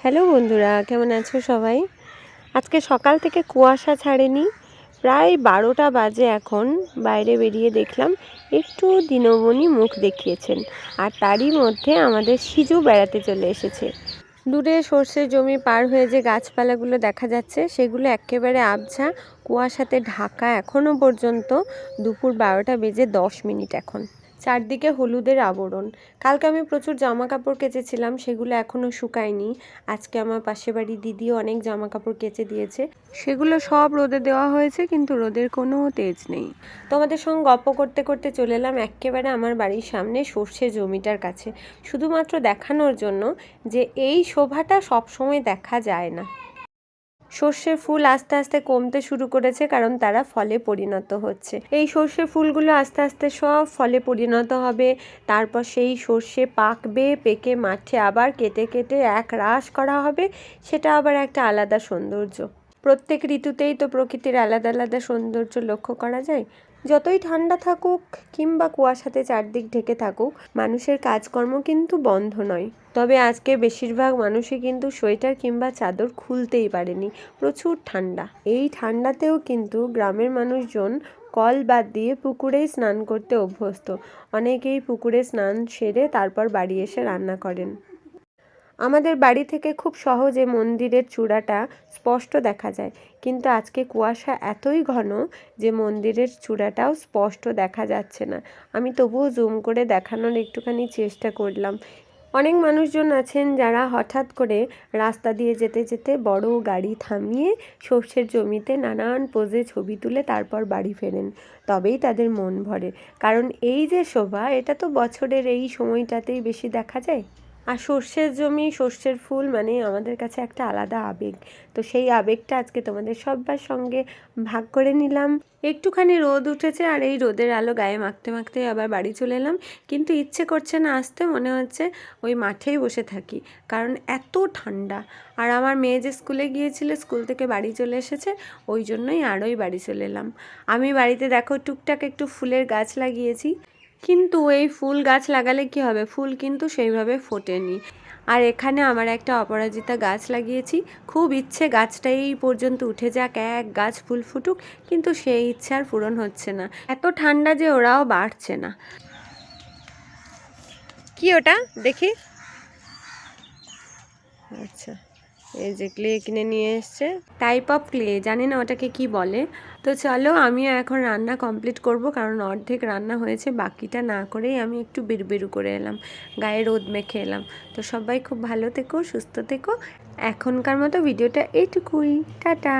Hello বন্ধুরা, কেমন আছো সবাই? আজকে সকাল থেকে কুয়াশা ছাড়েনি, প্রায় 12টা বাজে এখন। বাইরে বেরিয়ে দেখলাম একটু দিনমণি মুখ দেখিয়েছেন, আর তারই মধ্যে আমাদের সিজু বেড়াতে চলে এসেছে। দূরে সর্ষের জমি পার হয়ে যে গাছপালাগুলো দেখা যাচ্ছে সেগুলো একেবারে আবছা কুয়াশাতে ঢাকা। এখনও পর্যন্ত দুপুর 12টা বেজে 10 মিনিট এখন। চারদিকে হলুদের আবরণ। কালকে আমি প্রচুর জামা কাপড় কেচেছিলাম, সেগুলো এখনও শুকায়নি। আজকে আমার পাশের বাড়ির দিদিও অনেক জামা কাপড় কেচে দিয়েছে, সেগুলো সব রোদে দেওয়া হয়েছে, কিন্তু রোদের কোনো তেজ নেই। তোমাদের সঙ্গে গল্প করতে করতে চলে এলাম একেবারে আমার বাড়ির সামনে সর্ষে জমিটার কাছে, শুধুমাত্র দেখানোর জন্য যে এই শোভাটা সবসময় দেখা যায় না। সর্ষের ফুল আস্তে আস্তে কমতে শুরু করেছে, কারণ তারা ফলে পরিণত হচ্ছে। এই সর্ষে ফুলগুলো আস্তে আস্তে সব ফলে পরিণত হবে, তারপর সেই সর্ষে পাকবে, পেকে মাঠে আবার কেটে কেটে এক রাশ করা হবে। সেটা আবার একটা আলাদা সৌন্দর্য। প্রত্যেক ঋতুতেই তো প্রকৃতির আলাদা আলাদা সৌন্দর্য লক্ষ্য করা যায়। যতই ঠান্ডা থাকুক কিংবা কুয়াশাতে চারদিক ঢেকে থাকুক, মানুষের কাজকর্ম কিন্তু বন্ধ নয়। তবে আজকে বেশিরভাগ মানুষই কিন্তু সোয়েটার কিংবা চাদর খুলতেই পারেনি, প্রচুর ঠান্ডা। এই ঠান্ডাতেও কিন্তু গ্রামের মানুষজন কল বাদ দিয়ে পুকুরেই স্নান করতে অভ্যস্ত। অনেকেই পুকুরে স্নান সেরে তারপর বাড়ি এসে রান্না করেন। আমাদের বাড়ি থেকে খুব সহজে মন্দিরের চূড়াটা স্পষ্ট দেখা যায়, কিন্তু আজকে কুয়াশা এতই ঘন যে মন্দিরের চূড়াটাও স্পষ্ট দেখা যাচ্ছে না। আমি তবুও জুম করে দেখানোর একটুখানি চেষ্টা করলাম। অনেক মানুষজন আছেন যারা হঠাৎ করে রাস্তা দিয়ে যেতে যেতে বড় গাড়ি থামিয়ে সর্ষের জমিতে নানান পোজে ছবি তুলে তারপর বাড়ি ফেরেন, তবেই তাদের মন ভরে। কারণ এই যে শোভা, এটা তো বছরের এই সময়টাতেই বেশি দেখা যায়। আর সর্ষের জমি, সর্ষের ফুল মানে আমাদের কাছে একটা আলাদা আবেগ। তো সেই আবেগটা আজকে তোমাদের সবার সঙ্গে ভাগ করে নিলাম। একটুখানি রোদ উঠেছে, আর এই রোদের আলো গায়ে মাখতে মাখতে আবার বাড়ি চলে এলাম। কিন্তু ইচ্ছে করছে না আসতে, মনে হচ্ছে ওই মাঠেই বসে থাকি, কারণ এত ঠান্ডা। আর আমার মেয়ে যে স্কুলে গিয়েছিল, স্কুল থেকে বাড়ি চলে এসেছে, ওই জন্যই আরোই বাড়ি চলে এলাম। আমি বাড়িতে দেখো টুকটাক একটু ফুলের গাছ লাগিয়েছি, কিন্তু এই ফুল গাছ লাগালে কি হবে, ফুল কিন্তু সেইভাবে ফোটেনি। আর এখানে আমার একটা অপরাজিতা গাছ লাগিয়েছি, খুব ইচ্ছে গাছটা এই পর্যন্ত উঠে যাক, এক গাছ ফুল ফুটুক, কিন্তু সেই ইচ্ছে আর পূরণ হচ্ছে না। এত ঠান্ডা যে ওরাও বাড়ছে না। কি ওটা দেখি? আচ্ছা, এই যে ক্লে কিনে নিয়ে এসছে, টাইপ অফ ক্লে, জানি না ওটাকে কি বলে। তো চলো, আমিও এখন রান্না কমপ্লিট করব, কারণ অর্ধেক রান্না হয়েছে, বাকিটা না করেই আমি একটু বেরু করে এলাম, গায়ে রোদ মেখে এলাম। তো সবাই খুব ভালো থেকো, সুস্থ থেকো। এখনকার মতো ভিডিওটা এইটুকুই, টাটা।